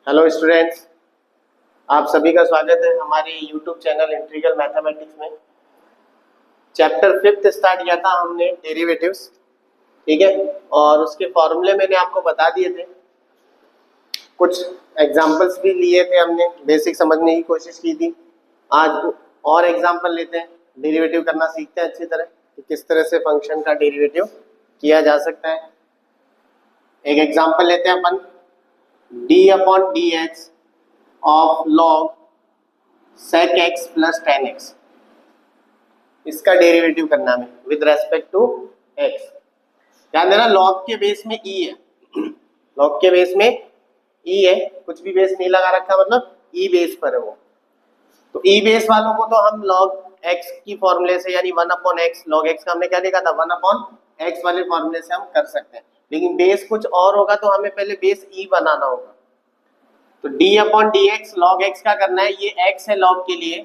Hello students, आप सभी का स्वागत है हमारे यूट्यूब चैनल इंटीग्रल मैथमेटिक्स में। चैप्टर 5 स्टार्ट किया था हमने डेरिवेटिव्स, ठीक है। और उसके फॉर्मूले मैंने आपको बता दिए थे, कुछ एग्जांपल्स भी लिए थे, हमने बेसिक समझने की कोशिश की थी। आज और एग्जांपल लेते हैं, डेरिवेटिव करना सीखते हैं अच्छी तरह कि किस तरह से फंक्शन का डेरिवेटिव किया जा सकता है। एक एग्जांपल लेते हैं अपन, d/dx of log sec x plus tan x, इसका डेरिवेटिव करना है विद रेस्पेक्ट टू x। ध्यान देना, log के बेस में e है, log के बेस में e है, कुछ भी बेस नहीं लगा रखा, मतलब e बेस पर है वो। तो e बेस वालों को तो हम log x की फॉर्मूले से, यानी 1/x, log x का हमने क्या देखा था, 1/x वाले फॉर्मूले से हम कर सकते हैं। लेकिन बेस कुछ और होगा तो हमें पहले बेस e बनाना होगा। तो d/dx log x का करना है, ये x है log के लिए,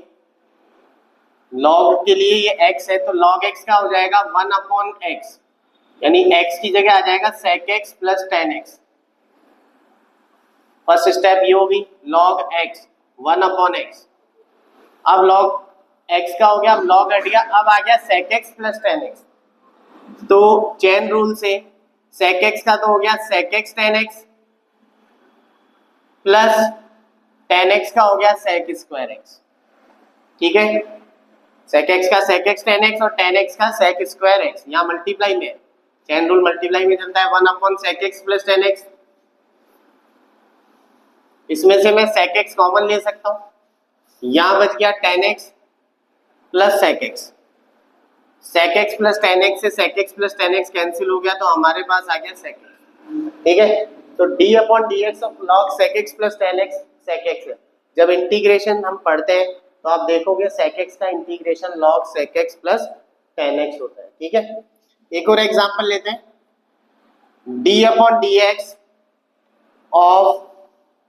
log के लिए ये x है, तो log x का हो जाएगा 1/x, यानी x की जगह आ जाएगा sec x plus tan x। First step ये होगी, log x 1/x। अब log x का हो गया, अब log हट गया, अब आ गया sec x plus tan x। तो चेन रूल से sec x का तो हो गया sec x tan x plus tan x का हो गया sec स्क्वायर x, ठीक है। sec x का sec x tan x और tan x का sec स्क्वायर x, यहाँ मल्टीप्लाई में, चेन रूल मल्टीप्लाई में चलता है, 1/sec x plus tan x। इसमें से मैं sec x कॉमन ले सकता हूँ, यहाँ बच गया tan x plus sec x। sec x plus tan x से sec x plus tan x cancel हो गया, तो हमारे पास आ गया sec x, ठीक है। तो d/dx of log sec x plus tan x sec x है। जब इंटीग्रेशन हम पढ़ते हैं तो आप देखोगे sec x का integration log sec x plus tan x होता है, ठीक है। एक और एग्जांपल लेते हैं, d/dx ऑफ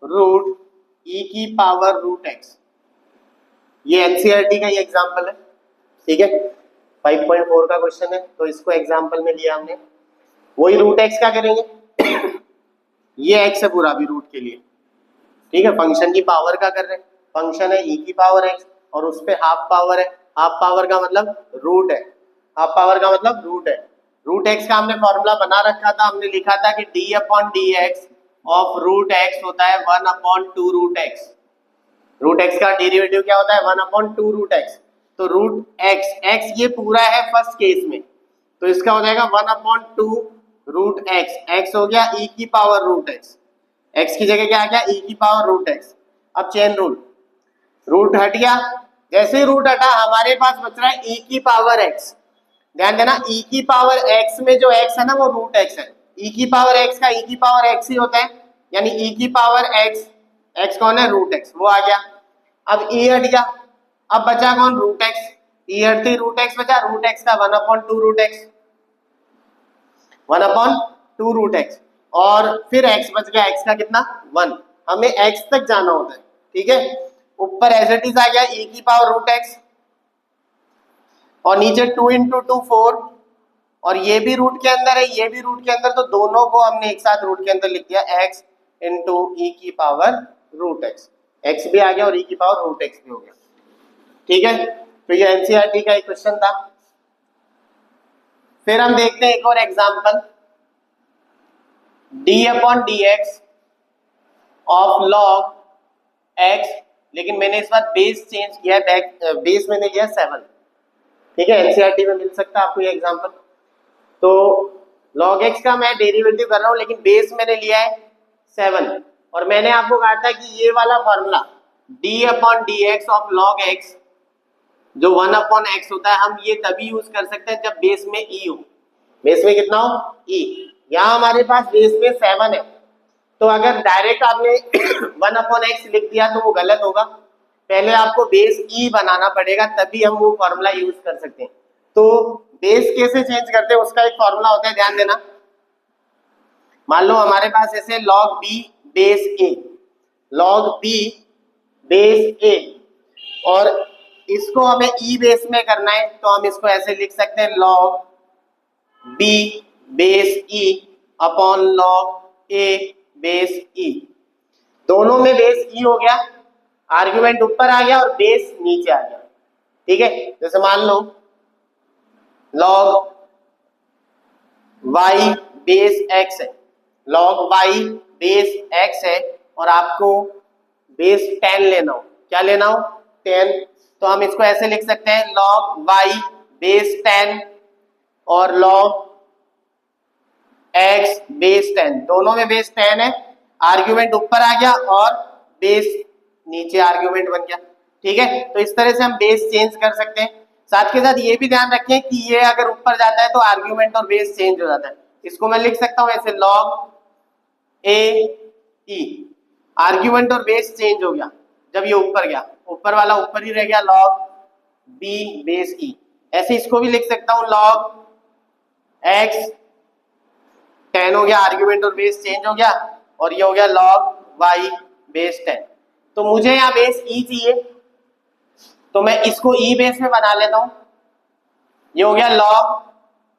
रूट e की पावर रूट x, ये एनसीईआरटी का ही एग्जांपल है, ठीक है। 5.4 का क्वेश्चन है, तो इसको एग्जांपल में लिया हमने। वही रूट x का करेंगे ये x है पूरा भी रूट के लिए, ठीक है। फंक्शन की पावर का कर रहे हैं, फंक्शन है e की पावर x और उस पे हाफ पावर है, हाफ पावर का मतलब रूट है, हाफ पावर का मतलब रूट है। रूट x का हमने फॉर्मूला बना रखा था, हमने लिखा था कि d/dx ऑफ रूट x होता है 1/2 रूट x। रूट x का डेरिवेटिव क्या होता है, 1/2 रूट x। तो रूट x ये पूरा है फर्स्ट केस में, तो इसका हो जाएगा 1/2 रूट x हो गया e की पावर रूट x की जगह क्या आ गया, e की पावर रूट x। अब चेन रूल, रूट हट गया, जैसे ही रूट हटा हमारे पास बच रहा है e की पावर x। ध्यान देना, e की पावर x में जो x है ना वो रूट x है, e की पावर x का e की पावर x ही होता है, यानी e की पावर x कौन है, रूट x, वो आ गया। अब e हट गया, अब बचा कौन, रूट x, e हटते रूट x बचा, रूट x का 1/2 रूट x, 1/2 रूट x, और फिर x बच गया, x का कितना 1, हमें x तक जाना होता है, ठीक है। ऊपर एज इट इज आ गया e की पावर रूट x, और नीचे 2 × 2 4, और ये भी रूट के अंदर है, ये भी रूट के अंदर, तो दोनों को हमने एक साथ रूट के अंदर लिख दिया, x × e की पावर रूट x भी आ गया और e की पावर रूट x भी हो गया, ठीक है। तो ये एनसीईआरटी का एक क्वेश्चन था। फिर हम देखते हैं एक और example, d/dx of log x, लेकिन मैंने इस बार बेस चेंज किया है, बेस मैंने लिया 7, ठीक है। एनसीईआरटी में मिल सकता है आपको ये एग्जांपल। तो log x का मैं डेरिवेटिव कर रहा हूं, लेकिन बेस मैंने लिया है 7, और मैंने आपको कहा था कि ये वाला formula d/dx of log x जो 1/x होता है, हम ये तभी यूज कर सकते हैं जब बेस में e हो। बेस में कितना हो, e, यहाँ हमारे पास बेस में 7 है, तो अगर डायरेक्ट आपने 1/x लिख दिया तो वो गलत होगा, पहले आपको बेस e बनाना पड़ेगा, तभी हम वो फॉर्मूला यूज कर सकते हैं। तो बेस कैसे चेंज करते हैं उसका एक फॉर्मूला होता है, ध्यान देना। मान लो हमारे पास ऐसे log b base a, log b base a, और इसको हमें e बेस में करना है, तो हम इसको ऐसे लिख सकते हैं, log b base e upon log a base e। दोनों में बेस ई हो गया, आर्ग्यूमेंट ऊपर आ गया और बेस नीचे आ गया। ठीक है, जैसे मान लो log y बेस x है, log y बेस x है और आपको बेस 10 लेना हो, क्या लेना हो 10, तो हम इसको ऐसे लिख सकते हैं log y बेस 10 और log x बेस 10, दोनों में बेस 10 है, आर्ग्यूमेंट ऊपर आ गया और बेस नीचे आर्ग्यूमेंट बन गया। ठीक है, तो इस तरह से हम बेस चेंज कर सकते हैं। साथ के साथ ये भी ध्यान रखें कि ये अगर ऊपर जाता है तो आर्ग्यूमेंट और बेस चेंज हो जाता है। इसको मैं लिख सकता हूं ऐसे log a e, आर्ग्यूमेंट और बेस चेंज हो गया जब ये ऊपर गया, ऊपर वाला ऊपर ही रह गया log b बेस e। ऐसे इसको भी लिख सकता हूं log x 10 हो गया, आर्ग्यूमेंट और बेस चेंज हो गया और ये हो गया log y बेस 10। तो मुझे यहाँ बेस e चाहिए तो मैं इसको e बेस में बना लेता हूं, ये हो गया log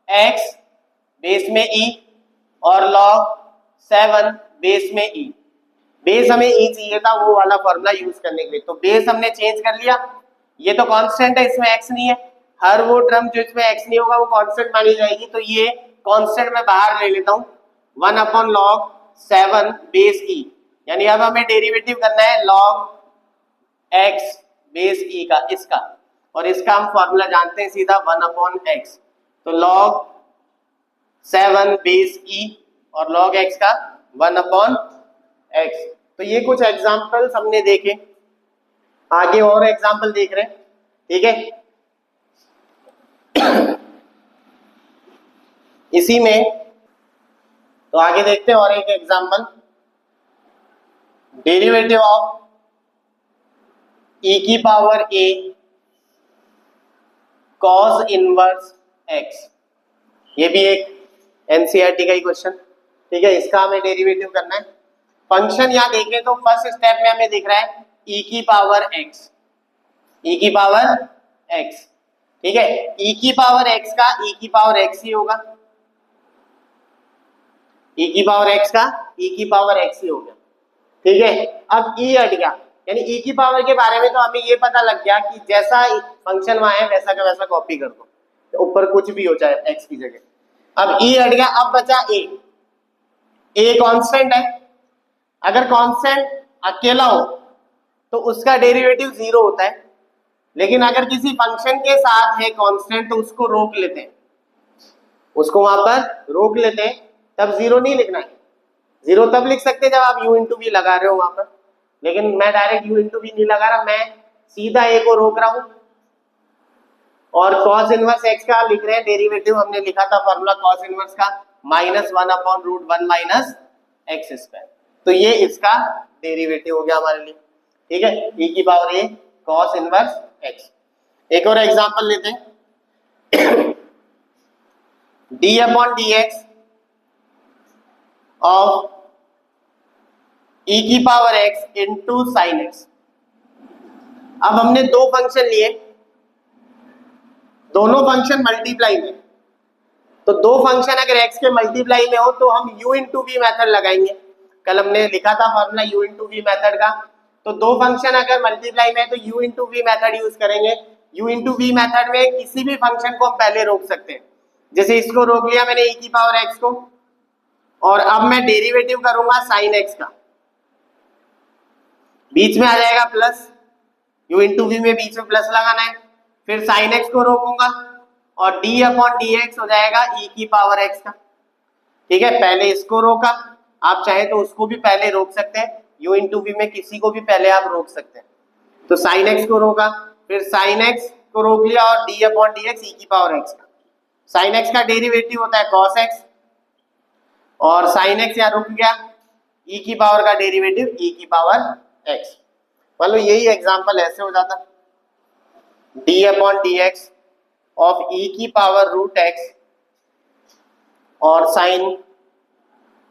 x बेस में e और log 7 बेस में e। बेस हमें e चाहिए था वो वाला फॉर्मूला यूज करने के लिए, तो बेस हमने चेंज कर लिया। ये तो कांस्टेंट है, इसमें x नहीं है, हर वो टर्म जो इसमें x नहीं होगा वो कांस्टेंट मानी जाएगी, तो ये कांस्टेंट मैं बाहर ले लेता हूं 1 अपॉन log 7 बेस e, यानी अब हमें डेरिवेटिव करना है log x बेस e का, इसका, और इसका हम फॉर्मूला जानते हैं सीधा 1 अपॉन x, तो log 7 बेस e और log x का 1 अपॉन x। तो ये कुछ एग्जाम्पल्स हमने देखे, आगे और एग्जाम्पल देख रहे हैं। ठीक है, इसी में तो आगे देखते हैं और एक एग्जाम्पल, डेरिवेटिव ऑफ e की power a cos inverse x, ये भी एक एनसीईआरटी का ही क्वेश्चन। ठीक है, इसका हमें डेरिवेटिव करना है। फंक्शन यहां देखें तो फर्स्ट स्टेप में हमें दिख रहा है e की पावर x, e की पावर x। ठीक है, e की पावर x का e की पावर x ही होगा, e की पावर x का e की पावर x ही हो गया। ठीक है, अब e हट गया, यानी e की पावर के बारे में तो हमें ये पता लग गया कि जैसा फंक्शन वहां है वैसा का वैसा कॉपी कर दो, तो ऊपर कुछ भी हो जाए x की जगह। अब e हट गया, अब बचा a कांस्टेंट है, अगर कांस्टेंट अकेला हो तो उसका डेरिवेटिव 0 होता है, लेकिन अगर किसी फंक्शन के साथ है कांस्टेंट तो उसको रोक लेते हैं, उसको वहां पर रोक लेते हैं, तब 0 नहीं लिखना है। 0 तब लिख सकते हैं जब आप u इंटू वी लगा रहे हो वहां पर, लेकिन मैं डायरेक्ट u इंटू वी नहीं लगा रहा, मैं सीधा a को रोक रहा हूं और cos इनवर्स x का लिख रहे हैं डेरिवेटिव, हमने लिखा था फॉर्मूला cos इनवर्स का -1 upon root 1 minus X square, तो ये इसका डेरिवेटिव हो गया हमारे लिए। ठीक है, e की power a cos inverse x। एक और एग्जांपल लेते हैं, d upon dx of e की power x into sine x. अब हमने दो फंक्शन लिए, दोनों फंक्शन मल्टीप्लाई में, तो दो फंक्शन अगर x के मल्टीप्लाई में हो तो हम u इंटू वी मेथड लगाएंगे। कल हमने लिखा था formula u into V method का, तो दो फंक्शन अगर मल्टीप्लाई में है तो u into V method use करेंगे। u इंटू वी मेथड में किसी भी फंक्शन को हम पहले रोक सकते हैं, जैसे इसको रोक लिया मैंने e की पावर x को, और अब मैं डेरिवेटिव करूंगा साइन x का, बीच में आ जाएगा प्लस, u इंटू वी में बीच में प्लस लगाना है, फिर साइन x को रोकूंगा और d अपॉन dx हो जाएगा e की पावर x का। ठीक है, पहले इसको रोका, आप चाहे तो उसको भी पहले रोक सकते हैं, u इंटू वी में किसी को भी पहले आप रोक सकते हैं, तो साइन x को रोका, फिर साइन x को रोक लिया और d अपॉन dx e की पावर x का। साइन x का डेरिवेटिव होता है cos x और साइन x यहाँ रुक गया, e की पावर का डेरिवेटिव e की पावर x। मान लो यही एग्जांपल ऐसे हो जाता, d upon dx of e की पावर रूट x और साइन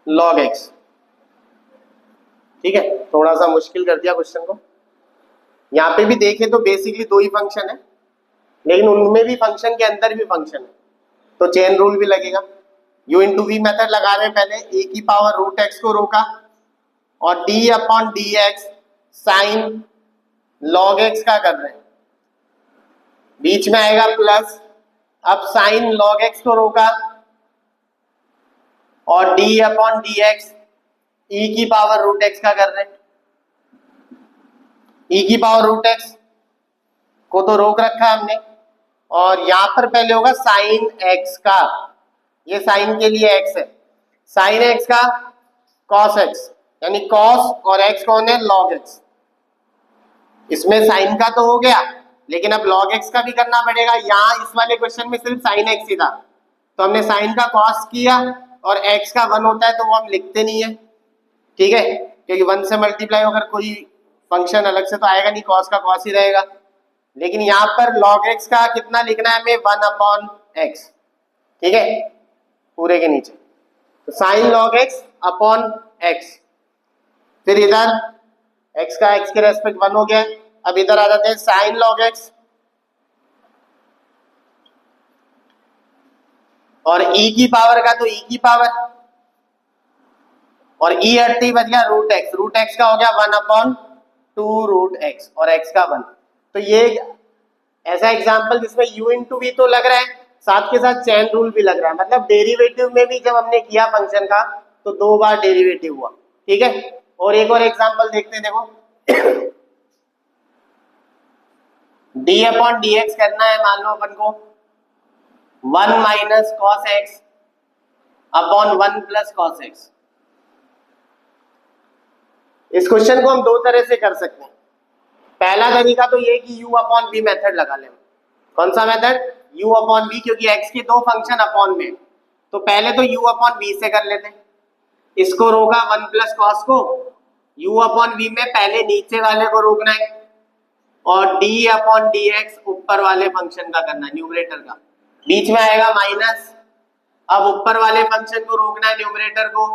log x। ठीक है, थोड़ा सा मुश्किल कर दिया क्वेश्चन को। यहाँ पे भी देखें तो बेसिकली दो ही फंक्शन है, लेकिन उनमें भी फंक्शन के अंदर भी फंक्शन है, तो चेन रूल भी लगेगा। u इंटू वी मेथड लगा रहे हैं, पहले a की पावर रूट x को रोका और D upon D x sign log x का कर रहे हैं, बीच में आएगा प्लस। अब साइन लॉग एक्स को रोका और डी अपॉन डी एक्स ई की पावर रूट एक्स का कर रहे हैं। ई की पावर रूट एक्स को तो रोक रखा है हमने, और यहां पर पहले होगा साइन एक्स का, ये साइन के लिए एक्स है, साइन एक्स का कॉस एक्स, यानी कॉस और एक्स कौन है, लॉग एक्स। इसमें साइन का तो हो गया, लेकिन अब लॉग एक्स का भी करना पड़ेगा। यहाँ इस वाले क्वेश्चन में सिर्फ साइन एक्स ही था, तो हमने साइन का कॉस किया, और एक्स का 1 होता है तो वो हम लिखते नहीं है, ठीक है, क्योंकि 1 से मल्टीप्लाई होकर कोई फंक्शन अलग से तो आएगा नहीं, कॉस का कॉस ही रहेगा। लेकिन यहाँ पर log x का कितना लिखना है हमें, 1 अपॉन एक्स, ठीक है, पूरे के नीचे, तो sine log x upon X. फिर इधर x का x के रेस्पेक्ट 1 हो गया। अब इधर आ जाते हैं साइन log x और e की पावर का तो e की पावर, और e हटते ही बच गया रूट एक्स, रूट एक्स का हो गया 1 अपॉन 2 रूट एक्स और x का 1। तो ये ऐसा एग्जाम्पल जिसमें u इंटू वी तो लग रहा है, साथ के साथ चेन रूल भी लग रहा है, मतलब डेरिवेटिव में भी जब हमने किया फंक्शन का तो 2 बार डेरिवेटिव हुआ, ठीक है। और एक और एग्जाम्पल देखते हैं, देखो d अपॉन डी एक्स करना है, मान लो अपन को 1 minus cos x upon 1 plus cos x. इस क्वेश्चन को हम 2 तरह से कर सकते हैं। पहला तरीका तो ये कि u अपॉन v मेथड लगा लें। कौन सा मेथड, u अपॉन v, क्योंकि x के 2 फंक्शन अपॉन में, तो पहले तो u अपॉन v से कर लेते हैं। इसको रोका 1 प्लस कॉस को, u अपॉन v में पहले नीचे वाले को रोकना है, और d अपॉन डी एक्स ऊपर वाले फंक्शन का करना है, न्यूमरेटर का, बीच में आएगा माइनस। अब ऊपर वाले फंक्शन को रोकना है, न्यूमरेटर को,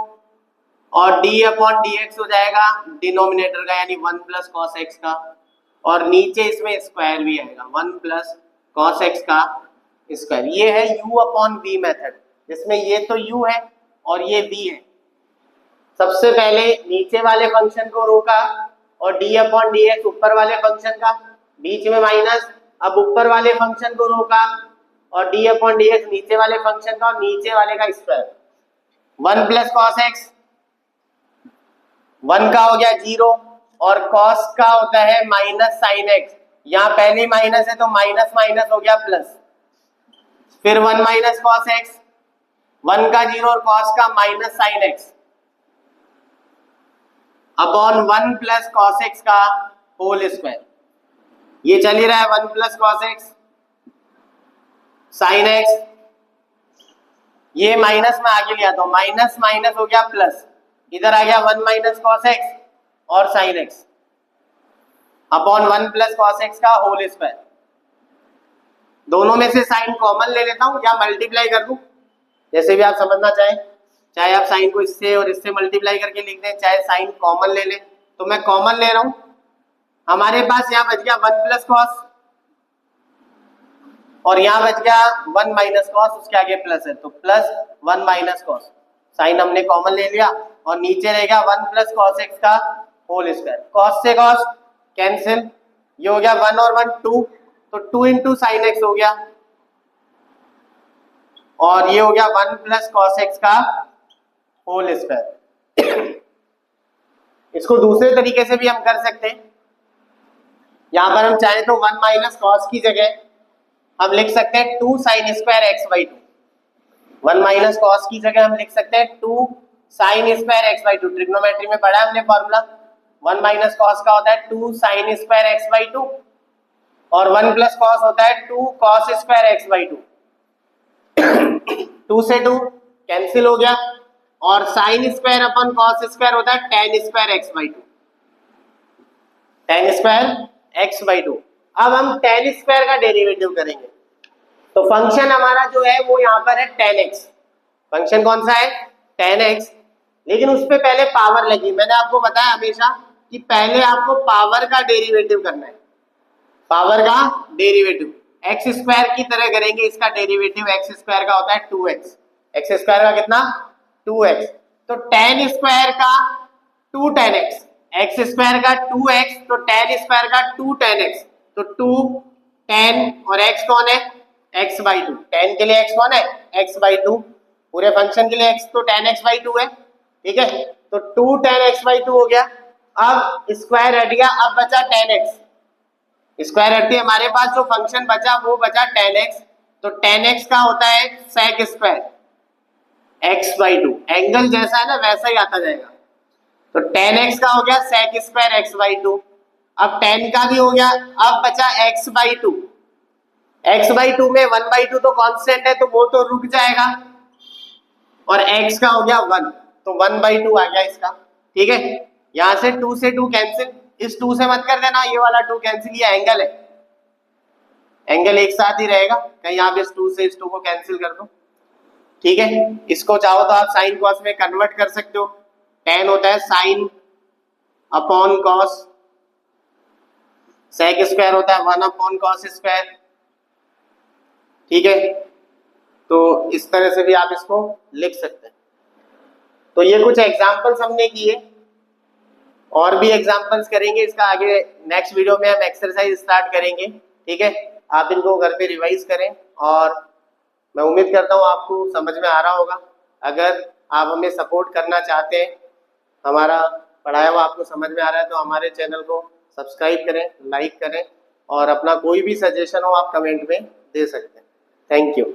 और d अपॉन डी एक्स हो जाएगा डिनोमिनेटर का, यानी 1 प्लस कॉस एक्स का, और नीचे इसमें स्क्वायर भी आएगा 1 प्लस कॉस एक्स का स्क्वायर। ये है u अपॉन v मेथड, जिसमें ये तो u है और ये v है। सबसे पहले नीचे वाले फंक्शन को रोका और d अपॉन डी एक्स ऊपर वाले फंक्शन का, बीच में माइनस। अब ऊपर वाले फंक्शन को रोका और d अपॉन डी एक्स नीचे वाले फंक्शन का, और नीचे वाले का स्क्वायर, 1 प्लस कॉस एक्स, 1 का हो गया 0, और cos का होता है माइनस साइन एक्स। यहाँ पहले माइनस है तो माइनस माइनस हो गया प्लस, फिर 1 माइनस कॉस एक्स, 1 का 0 और cos का minus sine x upon 1 plus cos x का होल स्क्वायर। ये चल ही रहा है 1 plus cos x sine x, ये माइनस में आगे लिया तो माइनस माइनस हो गया प्लस, इधर आ गया 1 माइनस कॉस एक्स और sine x upon 1 plus cos x का होल स्क्वायर। दोनों में से साइन कॉमन ले लेता हूं या मल्टीप्लाई कर दूं, जैसे भी आप समझना चाहें, चाहे आप साइन को इससे और इससे मल्टीप्लाई करके लिख दें, चाहे साइन कॉमन ले लें, तो मैं कॉमन ले रहा हूं। हमारे पास यहाँ बच गया 1 प्लस कॉस और यहाँ बच गया 1 माइनस कॉस, उसके आगे प्लस है तो प्लस 1 माइनस कॉस, साइन हमने कॉमन ले लिया, और नीचे रहेगा 1 प्लस कॉस एक्स का होल स्क्वायर। कॉस से कॉस कैंसिल, ये हो गया 1 और 1 2, तो 2 इंटू साइन एक्स हो गया, और ये हो गया 1 प्लस कॉस एक्स का होल स्क्वायर। इसको दूसरे तरीके से भी हम कर सकते हैं। यहां पर हम चाहें तो 1 माइनस कॉस की जगह हम लिख सकते हैं 2 sine square X by 2। 1 minus cos की जगह हम लिख सकते हैं 2 sine square X by 2। Trigonometry में पढ़ा हमने फॉर्मूला, 1 माइनस कॉस का होता है 2 साइन स्क्वायर एक्स बाई 2, और 1 प्लस कॉस होता है 2 कॉस स्क्वायर एक्स बाई 2। 2 से 2 कैंसिल हो गया, और sine square upon cos square होता है tan square X by 2, tan square X by 2। अब हम tan स्क्वायर का डेरिवेटिव करेंगे, तो फंक्शन हमारा जो है वो यहाँ पर है tan x। फंक्शन कौन सा है, tan x, लेकिन उस पे पहले पावर लगी। मैंने आपको बताया हमेशा कि पहले आपको पावर का डेरिवेटिव करना है, पावर का डेरिवेटिव एक्स स्क्वायर की तरह करेंगे। इसका डेरिवेटिव एक्स स्क्वायर का होता है 2x, एक्स स्क्वायर का कितना 2x, तो tan स्क्वायर का two tan X, X square का 2x तो टेन स्क्वायर का 2 टेन एक्स, तो 2 10 और x कौन है, x बाई टू, टेन के लिए x कौन है, x बाई टू, पूरे फंक्शन के लिए x तो टेन एक्स बाई टू है, ठीक है, तो 2 टेन एक्स बाई टू हो गया। अब स्क्वायर हट गया, अब बचा टेन एक्स, स्क्वायर हटते हमारे पास जो फंक्शन बचा वो बचा टेन एक्स, तो टेन एक्स का होता है sec square X by two, angle जैसा है ना वैसा ही आता जाएगा, तो टेन एक्स का हो गया sec square X by two, अब टेन का भी हो गया, अब बचा X by two, X by two में वन बाई टू तो कांस्टेंट है तो वो तो रुक जाएगा, और x का हो गया 1 तो 1 बाई टू आ गया इसका, ठीक है, यहां से 2 से 2 कैंसिल, इस 2 से मत कर देना, ये वाला 2 कैंसिल, ये एंगल है, एंगल एक साथ ही रहेगा, कहीं आप इस 2 से इस 2 को कैंसिल कर दो, ठीक है, इसको चाहो तो आप साइन कॉस में कन्वर्ट कर सकते हो, टेन होता है sine upon cos, sec square होता है 1 अपॉन कॉस स्क्वायर, ठीक है, तो इस तरह से भी आप इसको लिख सकते हैं। तो ये कुछ एग्जांपल्स हमने किए, और भी एग्जांपल्स करेंगे, इसका आगे नेक्स्ट वीडियो में हम एक्सरसाइज स्टार्ट करेंगे, ठीक है, आप इनको घर पे रिवाइज करें, और मैं उम्मीद करता हूँ आपको समझ में आ रहा होगा। अगर आप हमें सपोर्ट करना चाहते हैं, हमारा पढ़ाया हुआ आपको समझ में आ रहा है, तो हमारे चैनल को सब्सक्राइब करें, लाइक करें, और अपना कोई भी सजेशन हो आप कमेंट में दे सकते हैं। Thank you.